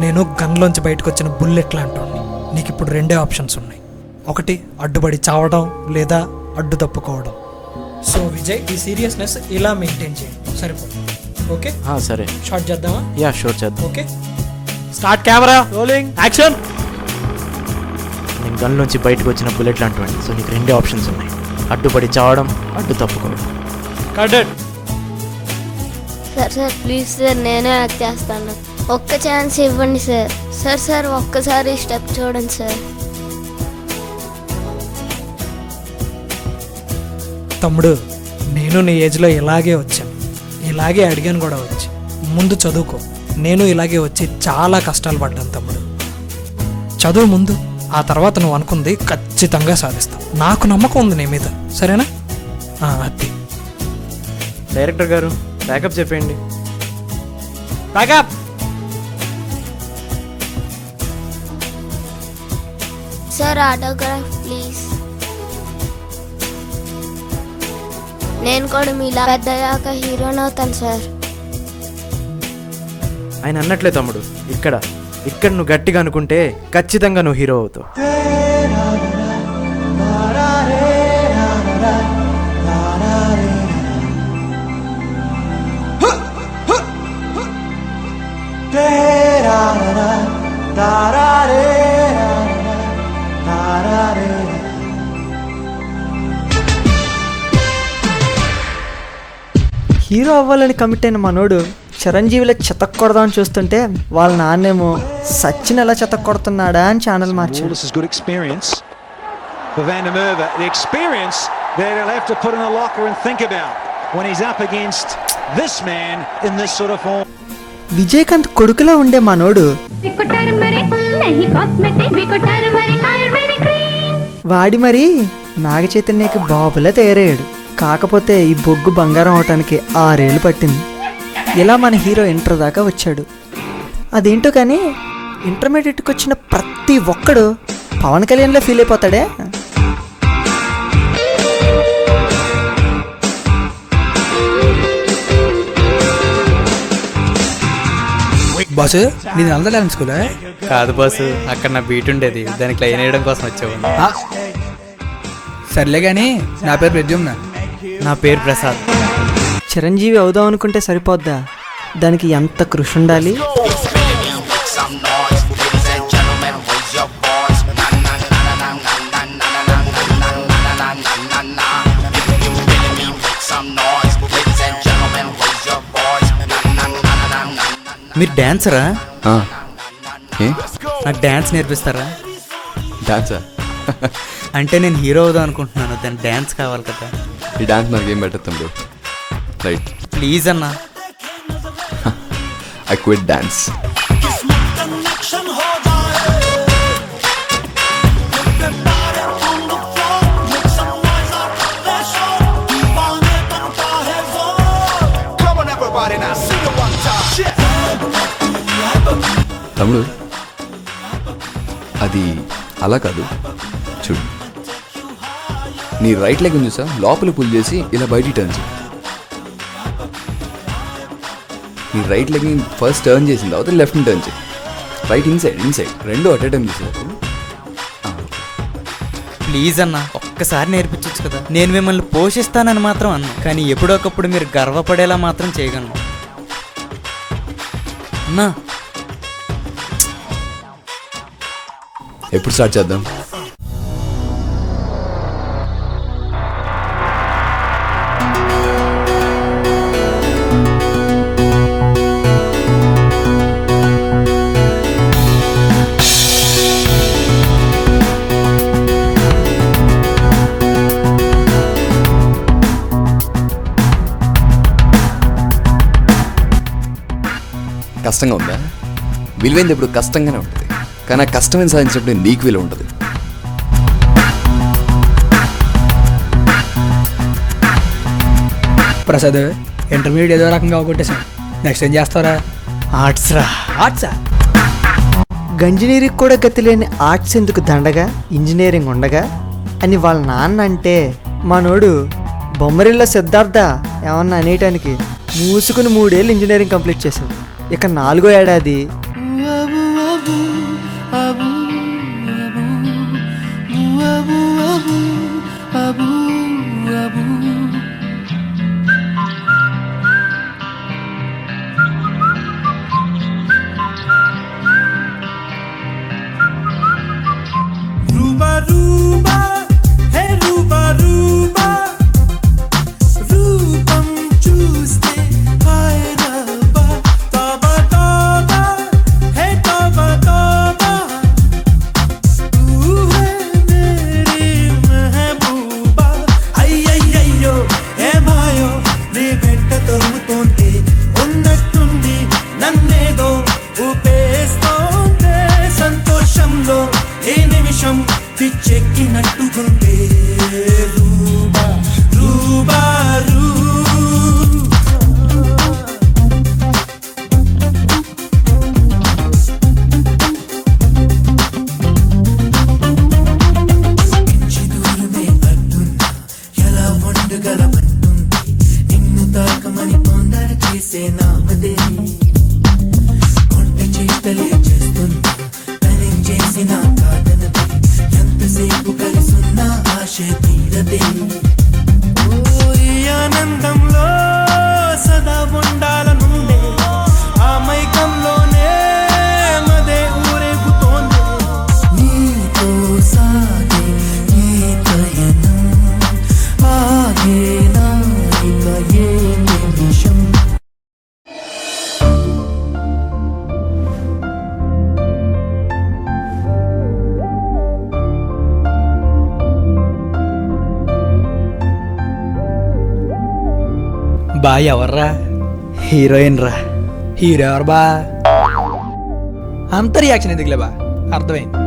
నేను గన్లోంచి బయటకు వచ్చిన బుల్లెట్ లాంటి. నీకు ఇప్పుడు రెండే ఆప్షన్స్ ఉన్నాయి. ఒకటి అడ్డుపడి చావడం, లేదా అడ్డు తప్పుకోవడం. సో విజయ్, ఈ సీరియస్నెస్ ఇలా మెయింటైన్ చేయండి, సరిపోతుంది. ఓకే సరే, షార్ట్ చేద్దామా? యా షూర్ చేద్దాం. Okay, start. Camera rolling, action. నేను గన్లోంచి బయటకు వచ్చిన బుల్లెట్ లాంటివాడిని. సో నీకు రెండే ఆప్షన్స్ ఉన్నాయి, అడ్డుపడి చావడం, అడ్డు తప్పుకోవడం. Correct. Sir sir please sir, నేనే యాక్ట్ చేస్తాను. ఒక్క ఛాన్స్ ఇవ్వండి సార్. సార్ సార్ ఒక్కసారి స్టెప్ చూడండి సార్. తమ్ముడు, నేను నీ ఏజ్లో ఇలాగే వచ్చాను, ఇలాగే అడిగాను కూడా వచ్చి. ముందు చదువుకో. నేను ఇలాగే వచ్చి చాలా కష్టాలు పడ్డాను తమ్ముడు. చదువు ముందు, ఆ తర్వాత నువ్వు అనుకుంది ఖచ్చితంగా సాధిస్తావు. నాకు నమ్మకం ఉంది నీ మీద, సరేనా? అది. డైరెక్టర్ గారు బ్యాకప్ చెప్పండి. బ్యాకప్. Sir autograph please. నేను కూడా మీలా పెద్దయ్యాక హీరోని అవుతాను సార్. ఆయన అన్నట్లే తమ్ముడు, ఇక్కడ నువ్వు గట్టిగా అనుకుంటే ఖచ్చితంగా నువ్వు హీరో అవుతావు. హీరో అవ్వాలని కమిట్ అయిన మనోడు చిరంజీవిలో చెతక్కొడదామని చూస్తుంటే వాళ్ళ నాన్నేమో సచిన్ ఎలా చెతక్కొడుతున్నాడా అని ఛానల్ మార్చాడు. విజయకాంత్ కొడుకులా ఉండే మనోడు వాడి మరి నాగ చైతన్యకి బాబులా తయారయ్యాడు. కాకపోతే ఈ బొగ్గు బంగారం అవటానికి 6 ఏళ్ళు పట్టింది. ఇలా మన హీరో ఇంటర్ దాకా వచ్చాడు. అదేంటో కానీ ఇంటర్మీడియట్కి వచ్చిన ప్రతి ఒక్కడు పవన్ కళ్యాణ్లో ఫీల్ అయిపోతాడే. బాసు, నీది నల్ద డాన్స్ స్కూలా? కాదు బాసు, అక్కడ నా బీట్ ఉండేది, దానికి లైన్ వేయడం కోసం వచ్చేవాడిని. సర్లే కానీ నా పేరు ప్రద్యుమ్న. నా పేరు ప్రసాద్. చిరంజీవి అవుదాం అనుకుంటే సరిపోద్దా? దానికి ఎంత కృషి ఉండాలి. మీరు డాన్సరా? నాకు డాన్స్ నేర్పిస్తారా? డాన్సా? అంటే నేను హీరో అవుదాం అనుకుంటున్నాను, దాని డాన్స్ కావాలి కదా. ఈ డాన్స్ నాకు ఏం పెట్టదు రైట్? ప్లీజ్ అన్నా. I quit dance. తమ్ముడు, అది అలా కాదు. చూడు, నీ రైట్ లెగ్ చూసా లోపల పుల్ చేసి ఇలా బయటికి టర్న్ చేయి. నీ రైట్ లెగ్ని ఫస్ట్ టర్న్ చేసిన తర్వాత లెఫ్ట్ని టర్న్ చేయి. రైట్ ఇన్సైడ్ రెండు అట్ ఏ టైం చేసేది. ప్లీజ్ అన్న, ఒక్కసారి నేర్పించవచ్చు కదా. నేను మిమ్మల్ని పోషిస్తానని మాత్రం అన్నా, కానీ ఎప్పుడొకప్పుడు మీరు గర్వపడేలా మాత్రం చేయగలను అన్నా. ఎప్పుడు స్టార్ట్ చేద్దాం? కష్టంగా ఉందా? విలువైంది ఎప్పుడు కష్టంగానే ఉంటుంది, కానీ ఆ కష్టమైన సాధించినప్పుడు నీకు విలువ ఉంటుంది. ప్రసాద్, ఇంటర్మీడియట్ ఏదో రకంగా కొట్టేశాను. నెక్స్ట్ ఏం చేస్తారా? ఆర్ట్స్రా. ఆర్ట్సా? గంజినీరింగ్ కూడా గతి లేని ఆర్ట్స్ ఎందుకు దండగా, ఇంజనీరింగ్ ఉండగా అని వాళ్ళ నాన్న అంటే మనోడు బొమ్మరిల్లో సిద్ధార్థ ఏమన్నా అనేయటానికి మూసుకుని 3 ఏళ్ళు ఇంజనీరింగ్ కంప్లీట్ చేశాడు. ఇక 4వ ఏడాది బా ఎవర్రా? హీరోయిన్ రా. హీరో ఎవరు బా? అంత రియాక్షన్ ఎందుకులే బా, అర్థమైంది.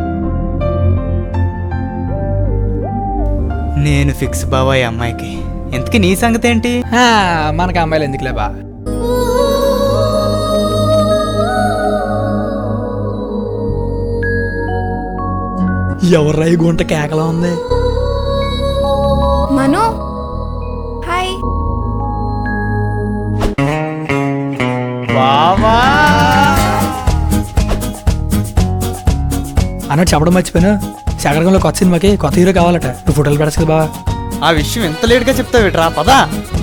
నేను ఫిక్స్ బావా ఈ అమ్మాయికి. ఇంతకీ నీ సంగతి ఏంటి? మనకు అమ్మాయిలు ఎందుకులే బా. ఎవర్రా ఈ గుంట కేకలా ఉంది? మను, హాయ్. అన్నట్టు చెప్పడం మర్చిపోయినా, శేఖరంలో కొత్త సినిమాకి కొత్త హీరో కావాలట. నువ్వు ఫోటోలు పెడచ్చు కదా బావా. ఆ విషయం ఎంత లేట్గా చెప్తావేట్రా, పదా.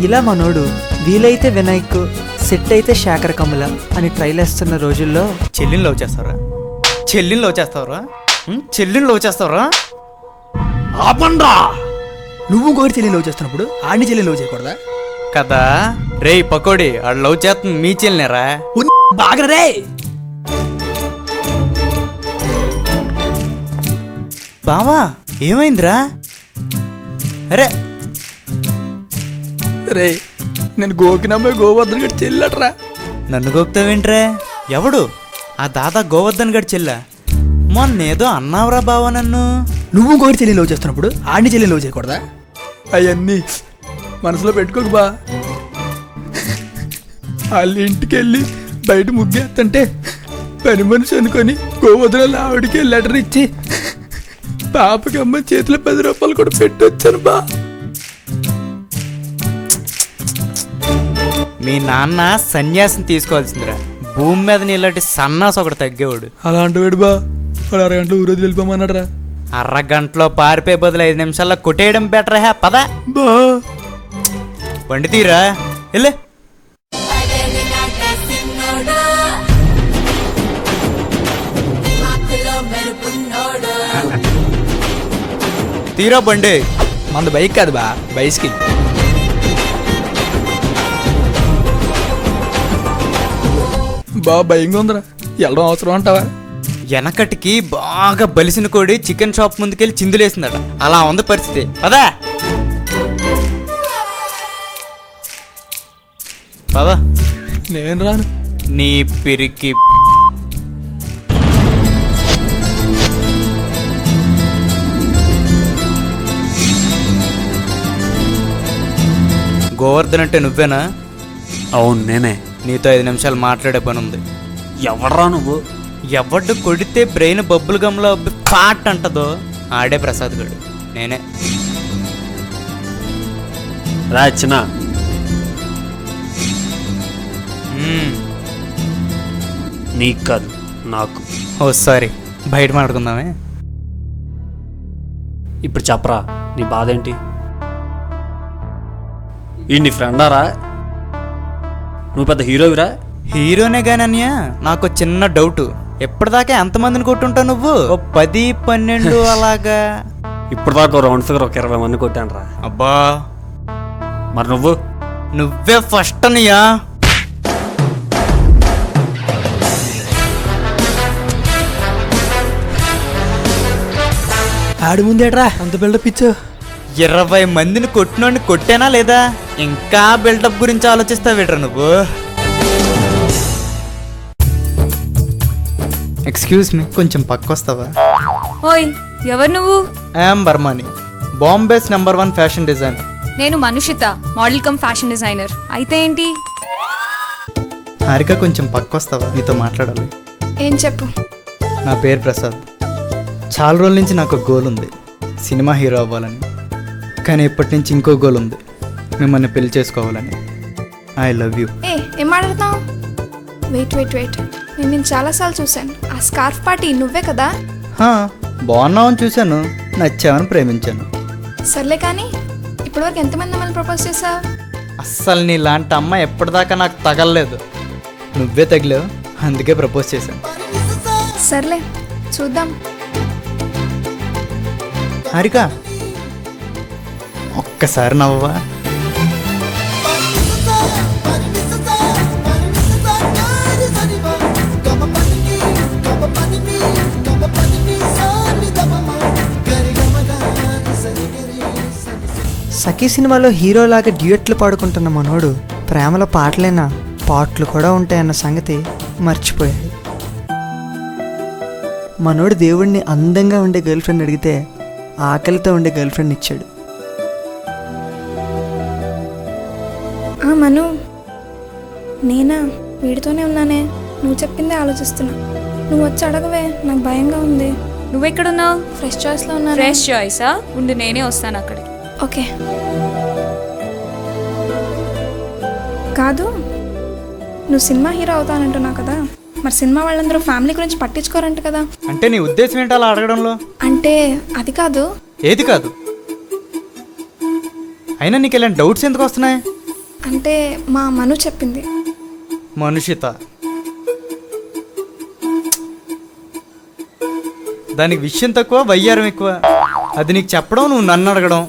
ఇలా మనోడు వీలైతే వినాయక్, సెట్ అయితే శేఖర్ కమల అని ట్రైల్ వేస్తున్న రోజుల్లో చెల్లిని లవ్ చేస్తావరా? చెల్లిని లవ్ చేస్తావరా? చెల్లిని లవ్ చేస్తావరా? ఆపండ్రా! నువ్వు కోరి చెల్లి లవ్ చేస్తున్నప్పుడు ఆడిని చెల్లి లవ్ చేయకూడదా కదా? రే పకోడి, ఆడు లవ్ చేస్తుంది మీ చెల్లినేరా? బాగా రే. బావా ఏమైందిరా? అరే రే, నేను గోకినమ్మాయి గోవర్ధన్ గడి చెల్లట్రా. నన్ను గోక్తావేంట్రా? ఎవడు? ఆ దాదా గోవర్ధన్ గడి చెల్ల. మొన్నేదో అన్నావురా బావా నన్ను. నువ్వు కోరి చెల్లి లవ్ చేస్తున్నప్పుడు ఆడిని చెల్లి లవ్ చేయకూడదా? అవన్నీ మనసులో పెట్టుకోకు బా. వాళ్ళ ఇంటికి వెళ్ళి బయట ముగ్గేస్తుంటే పని మనిషి అనుకొని గోవర్ధన్ ఆవిడికి లెటర్ ఇచ్చి పాపకి అమ్మ చేతిలో 10 రూపాయలు కూడా పెట్టొచ్చాను బా. మీ నాన్న సన్యాసం తీసుకోవాల్సిందిరా. భూమి మీద నీలాంటి సన్నాసి ఒకటి తగ్గేవాడు. అలాంటి వేడు బా. వాడు అరగంటలో ఊరోజు వెళ్ళిపోమన్నాడు రా. అరగంటలో పారిపోయే బదులు 5 నిమిషాల్లో కొట్టేయడం బెటర్ హే. పదా బా వండి తీరా వెళ్ళే. తీరా బండి. మంది బైక్ కాదు బా, బైస్కిల్. బా భయంగా ఉందిరా, వెళ్ళడం అవసరం అంటావా? వెనకటికి బాగా బలిసిన కోడి చికెన్ షాప్ ముందుకెళ్ళి చిందులేసిందట. అలా ఉంది పరిస్థితి. పదా పదా. నేను రాను. నీ పిరికి గోవర్ధన్ అంటే నువ్వేనా? అవును నేనే. నీతో 5 నిమిషాలు మాట్లాడే పని ఉంది. ఎవడ్రా నువ్వు? ఎవడ్డు కొడితే బ్రెయిన్ బబ్బుల్ గమ్లో పాట్ అంటదో ఆడే ప్రసాద్ గడు. నేనే. రా చిన్న. నీకు కాదు నాకు. ఓ సారీ, బయట మాట్లాడుకుందామే. ఇప్పుడు చెప్పరా నీ బాధ ఏంటి? ఈ నీ ఫ్రెండారా? నువ్వు పెద్ద హీరోవిరా? హీరోనే గాని అన్నయ్య, నాకు చిన్న డౌట్. ఎప్పటిదాకా ఎంతమందిని కొట్టుంటావు నువ్వు? 10, 12 అలాగా? ఇప్పుడు దాకా రౌండ్ ఫిగర్ ఒక 20 మంది కొట్టాను రా. అబ్బా, మరి నువ్వు? నువ్వే ఫస్ట్ అన్నయ్యా. ఆడి ముందేట్రా అంత బిల్డప్ ఇచ్చు. 20 మందిని కొట్టినోడిని కొట్టానా లేదా? ఇంకా బిల్డప్ గురించి ఆలోచిస్తావేట్రా నువ్వు? ఎక్స్క్యూజ్ మీ, కొంచెం పక్కొస్తావా? ఓయ్, ఎవరు నువ్వు? I'm Barmani, Bombay's #1 fashion designer. నేను మనుషిత, మోడల్ కమ్ ఫ్యాషన్ డిజైనర్. అయితే ఏంటి? హారిక, కొంచెం పక్కొస్తావా? నీతో మాట్లాడాలి. ఏం చెప్పు. నా పేరు ప్రసాద్. చాలా రోజుల నుంచి నాకు ఒక గోల్ ఉంది, సినిమా హీరో అవ్వాలని. కానీ ఇప్పటి నుంచి ఇంకో గోల్ ఉంది, మిమ్మల్ని పెళ్లి చేసుకోవాలని. I love you. ఏం మాట్లాడతావు? వెయిట్, నేను చాలాసార్లు చూశాను. ఆ స్కార్ఫ్ పార్టీ నువ్వే కదా? బాగున్నావని చూశాను, నచ్చావని ప్రేమించాను. సర్లే కానీ ఇప్పటివరకు ఎంతమంది అమ్మాయిలు ప్రపోజ్ చేసావు? అస్సలు నీలాంటి అమ్మాయి ఎప్పటిదాకా నాకు తగలలేదు. నువ్వే తగిలావు, అందుకే ప్రపోజ్ చేశాను. సర్లే, చూద్దాం. హారిక, ఒక్కసారి నవ్వవా? సఖీ సినిమాలో హీరోలాగా డ్యూయట్లు పాడుకుంటున్న మనోడు ప్రేమలో పాటలైనా పాటలు కూడా ఉంటాయన్న సంగతి మర్చిపోయాడు. మనోడు దేవుడిని అందంగా ఉండే గర్ల్ ఫ్రెండ్ అడిగితే ఆకలితో ఉండే గర్ల్ ఫ్రెండ్ ఇచ్చాడు. మను, నేనా? వీడితోనే ఉన్నానే. నువ్వు చెప్పిందే ఆలోచిస్తున్నా. నువ్వు వచ్చి అడగవే, నాకు భయంగా ఉంది. నువ్వెక్కడున్నావు? ఫ్రెష్ చాయిస్లో ఉన్నా. ఫ్రెష్ చాయిసా? ఉండి నేనే వస్తాను అక్కడికి. ఓకే. కాదు, నువ్వు సినిమా హీరో అవుతానంటున్నావు కదా, మరి సినిమా వాళ్ళందరూ ఫ్యామిలీ గురించి పట్టించుకోరంట కదా? అంటే నీ ఉద్దేశం ఏంటి అలా అడగడంలో? అంటే అది కాదు. ఏది కాదు? అయినా నీకు ఇలాంటి డౌట్స్ ఎందుకు వస్తున్నాయి? అంటే మా మను చెప్పింది. మనుషిత, దానికి విషయం తక్కువ, వయ్యారం ఎక్కువ. అది నీకు చెప్పడం, నువ్వు నన్ను అడగడం.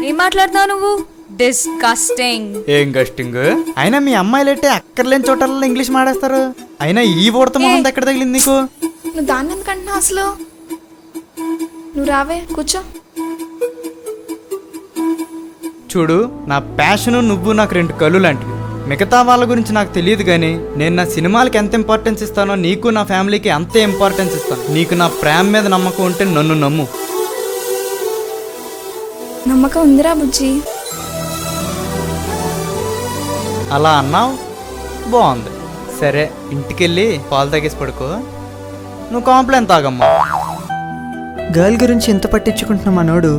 ఏం మాట్లాడుతున్నావు నువ్వు? డిస్గస్టింగ్. ఏం గస్టింగ్? అయినా మీ అమ్మాయిలైతే అక్కర్లేని చోటల్లో ఇంగ్లీష్ మాడేస్తారు. అయినా ఈ ఊడత మొహం ఎక్కడ తగిలింది నీకు? నువ్వు దాన్ని ఎందుకంటున్నావు అసలు? నువ్వు రావే, కూర్చో. చూడు, నా ప్యాషను నువ్వు నాకు 2 కళ్ళు లాంటివి. మిగతా వాళ్ళ గురించి నాకు తెలియదు, కానీ నేను నా సినిమాలకి ఎంత ఇంపార్టెన్స్ ఇస్తానో నీకు నా ఫ్యామిలీకి అంతే ఇంపార్టెన్స్ ఇస్తాను. నీకు నా ప్రేమ మీద నమ్మకం ఉంటే నన్ను నమ్ము. నమ్మకం ఉందిరా బుజ్జి. అలా అన్నావు, బాగుంది. సరే, ఇంటికెళ్ళి పాలు తాగేసి పడుకో. నువ్వు కాంప్లైంట్ తాగమ్మా. గర్ల్ గురించి ఎంత పట్టించుకుంటున్న మనోడు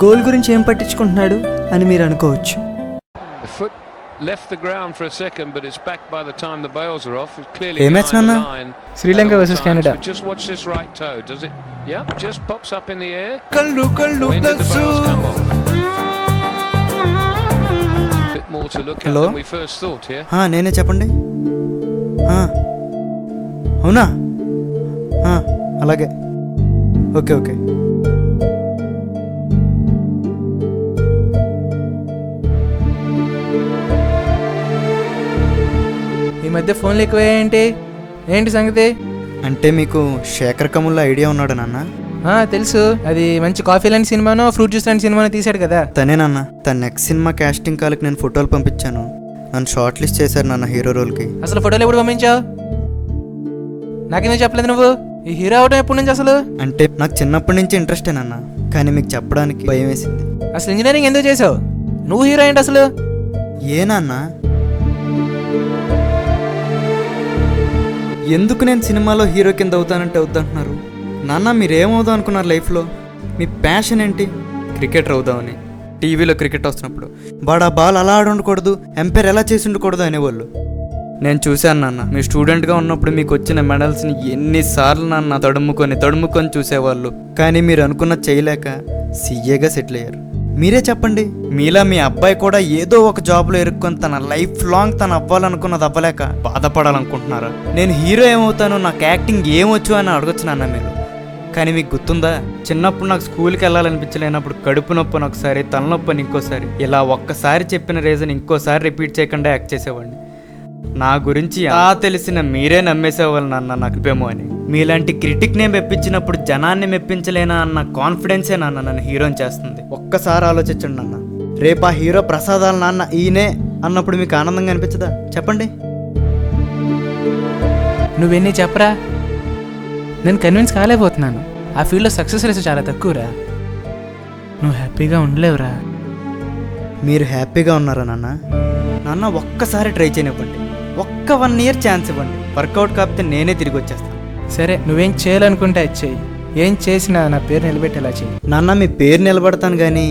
గోల్ గురించి ఏం పట్టించుకుంటున్నాడు అని మీరు అనుకోవచ్చు. ఏ మ్యాచ్ నాన్న? Sri Lanka versus Canada. హలో, నేనే, చెప్పండి. అవునా? అలాగే, ఓకే. ఈ మధ్య ఫోన్లు ఎక్కువయ్యాయంటే ఏంటి సంగతి? అంటే మీకు శేఖర్ కమల్ ఐడియా ఉన్నాడు నాన్న? తెలుసు. అది మంచి కాఫీ లాంటి సినిమానో ఫ్రూట్ జ్యూస్ లాంటి సినిమానో తీశాడు కదా. తనే నాన్న. తన నెక్స్ట్ సినిమా కాస్టింగ్ కాల్కి నేను ఫోటోలు పంపించాను. నన్ను షార్ట్ లిస్ట్ చేశారు నాన్న హీరో రోల్కి. అసలు ఫోటోలు ఎప్పుడు పంపించావు? నాకేమీ చెప్పలేదు నువ్వు. ఈ హీరో అవడం ఎప్పటి నుంచి అసలు? అంటే నాకు చిన్నప్పటి నుంచి ఇంట్రెస్టే నాన్న, కానీ మీకు చెప్పడానికి భయం వేసింది. అసలు ఇంజనీరింగ్ ఎందుకు చేసావు? నువ్వు హీరో ఏంటి అసలు? ఏ నాన్న, ఎందుకు నేను సినిమాలో హీరో కింద అవుతానంటే అవుతుంటున్నారు నాన్న? మీరేమవుదాం అనుకున్నారు లైఫ్లో? మీ ప్యాషన్ ఏంటి? క్రికెటర్ అవుదామని. టీవీలో క్రికెట్ వస్తున్నప్పుడు బాడా బాల్ అలా ఆడి ఉండకూడదు, ఎంపైర్ ఎలా చేసి ఉండకూడదు అనేవాళ్ళు. నేను చూశాను నాన్న, మీ స్టూడెంట్గా ఉన్నప్పుడు మీకు వచ్చిన మెడల్స్ని ఎన్నిసార్లు నాన్న తడుముకొని చూసేవాళ్ళు. కానీ మీరు అనుకున్న చేయలేక సీఏగా సెటిల్ అయ్యారు. మీరే చెప్పండి, మీలా మీ అబ్బాయి కూడా ఏదో ఒక జాబ్లో ఇరుక్కొని తన లైఫ్ లాంగ్ తను అవ్వాలనుకున్నది అవ్వలేక బాధపడాలనుకుంటున్నారా? నేను హీరో ఏమవుతాను, నాకు యాక్టింగ్ ఏమొచ్చు అని అడగొచ్చు నాన్న మీరు. కానీ మీకు గుర్తుందా, చిన్నప్పుడు నాకు స్కూల్కి వెళ్ళాలనిపించలేనప్పుడు కడుపు నొప్పిని ఒకసారి, తలనొప్పిని ఇంకోసారి, ఇలా ఒక్కసారి చెప్పిన రీజన్ ఇంకోసారి రిపీట్ చేయకుండా యాక్ట్ చేసేవాడిని. నా గురించి తెలిసిన మీరే నమ్మేసేవాళ్ళు నాన్న నాకు ఇప్పేమో అని. మీలాంటి క్రిటిక్నే మెప్పించినప్పుడు జనాన్ని మెప్పించలేనా అన్న కాన్ఫిడెన్సే నాన్న నన్ను హీరోని చేస్తుంది. ఒక్కసారి ఆలోచించండి నాన్న, రేపు ఆ హీరో ప్రసాదాల నాన్న ఈయనే అన్నప్పుడు మీకు ఆనందంగా అనిపించదా? చెప్పండి. నువ్వెన్ని చెప్పరా, నేను కన్విన్స్ కాలేకపోతున్నాను. ఆ ఫీల్డ్లో సక్సెస్ రేసు చాలా తక్కువరా. నువ్వు హ్యాపీగా ఉండలేవురా. మీరు హ్యాపీగా ఉన్నారా నాన్న? నాన్న ఒక్కసారి ట్రై చేయనివ్వండి, ఒక్క 1 year ఛాన్స్ ఇవ్వండి. వర్కౌట్ కాకపోతే నేనే తిరిగి వచ్చేస్తాను. సరే, నువ్వేం చేయాలనుకుంటే అది చెయ్యి. ఏం చేసినా నా పేరు నిలబెట్టేలా చెయ్యి. నాన్న మీ పేరు నిలబడతాను కానీ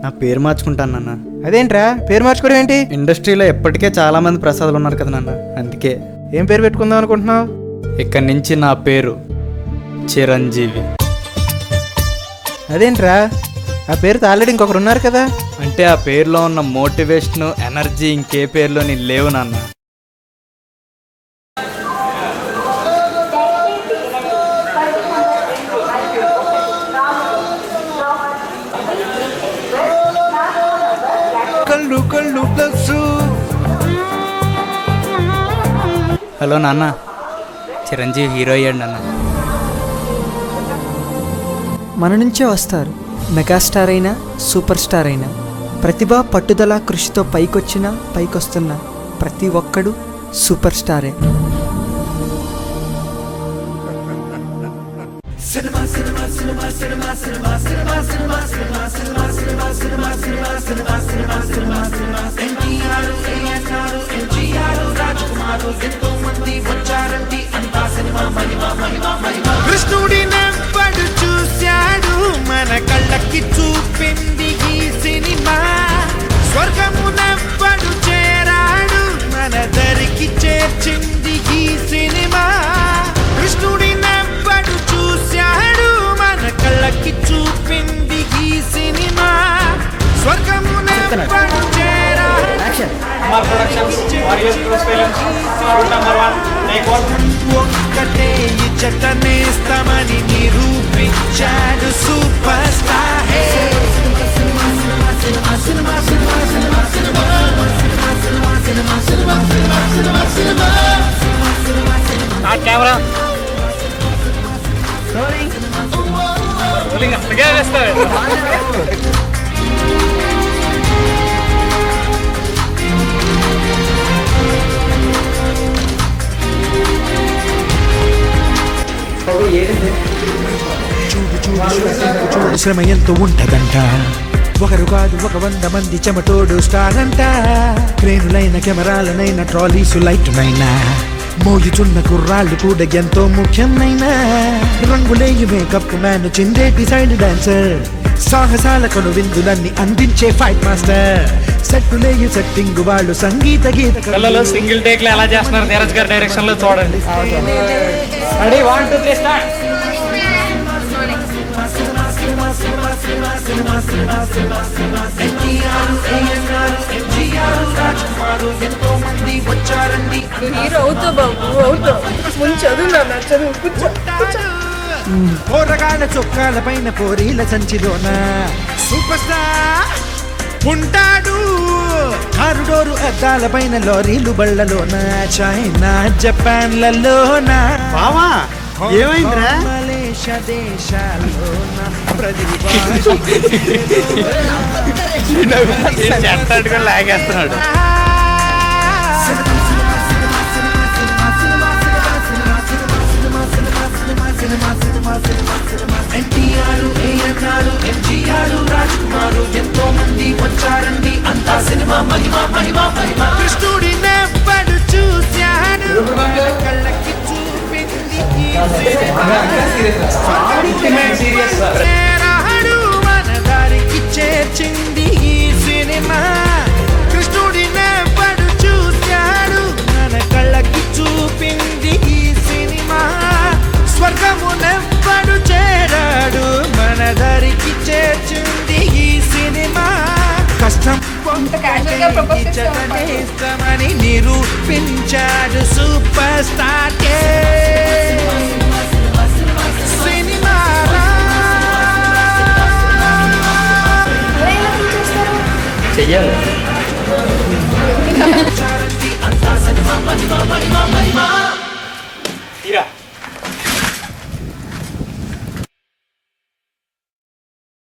నా పేరు మార్చుకుంటాను నాన్న. అదేంట్రా పేరు మార్చుకోవడం ఏంటి? ఇండస్ట్రీలో ఎప్పటికే చాలా మంది ప్రసాదాలు ఉన్నారు కదా నాన్న, అందుకే. ఏం పేరు పెట్టుకుందాం అనుకుంటున్నావు? ఇక్కడి నుంచి నా పేరు చిరంజీవి. అదేంట్రా, ఆ పేరుతో ఆల్రెడీ ఇంకొకరు ఉన్నారు కదా. అంటే ఆ పేరులో ఉన్న మోటివేషన్, ఎనర్జీ ఇంకే పేరులో నేను లేవు నాన్న. హలో నాన్న, చిరంజీవి హీరో అయ్యాడు నాన్న. మన నుంచే వస్తారు మెగాస్టార్ అయినా సూపర్ స్టార్ అయినా. ప్రతిభ, పట్టుదల, కృషితో పైకొచ్చిన పైకొస్తున్న ప్రతి ఒక్కడు సూపర్ స్టారే. కృష్ణుడి నవ్వడు చూశాడు, మన కళ్ళకి చూపింది ఈ సినిమా. స్వర్గము నవ్వడు చేరాడు, మన దరికి చేర్చింది ఈ సినిమా. కృష్ణుడి నవ్వడు చూశాడు, మన కళ్ళకి చూపింది ఈ సినిమా. స్వర్గము నవ్వడు చేరాడు. ఒక్కటే ఇచ్చట నేస్తమని నిరూపించాడు సూపర్ స్టార్. కెమెరా చూడు శ్రమ ఎంతో ఉంటదంట. ఒకరు కాదు 100 మంది చెమటోడు స్టార్ అంట. క్రేనులైన కెమెరాలనైన ట్రాలీసు లైట్నైనా మోయుచున్న కుర్రాళ్ళు కూడా ఎంతో ముఖ్యమైన. రంగులేయు మేకప్ మ్యాన్, చిందేటి సైడ్ డాన్సర్, సాహసాల కను విందులన్నీ అందించే ఫైట్ మాస్టర్. సెట్టులేయు సెట్టింగ్ వాళ్ళు, సంగీత గీత సింగిల్ టేక్ లో ఎలా చేస్తున్నారు ధీరజ్ గారి డైరెక్షన్ లో చూడండి. Ready 1 2 3 start. హీరో అవుతావు బాబు, అవుతావు. ముందు చదువు నాన్న, చదువు. పోరగాళ్ళ చొక్కాల పైన పోరీల సంచిలోన సూపర్ స్టార్ ఉంటాడు. కారుడోరు అద్దాల పైన లారీలు బళ్ళలోన, చైనా జపాన్లలోన, ఏమైందిరా? మలేషియా దేశాల్లోన లాగేస్తున్నాడు. కృష్ణుడి నవ్వడు చూశాడు, కళ్ళకి చూపింది ఈ చేరాడు, మన దారికి చేర్చింది ఈ సినిమా. కృష్ణుడి ఇచ్చటనేస్తమని నిరూపించాడు సూపర్ స్టార్ సినిమారా. చెయ్యాలి.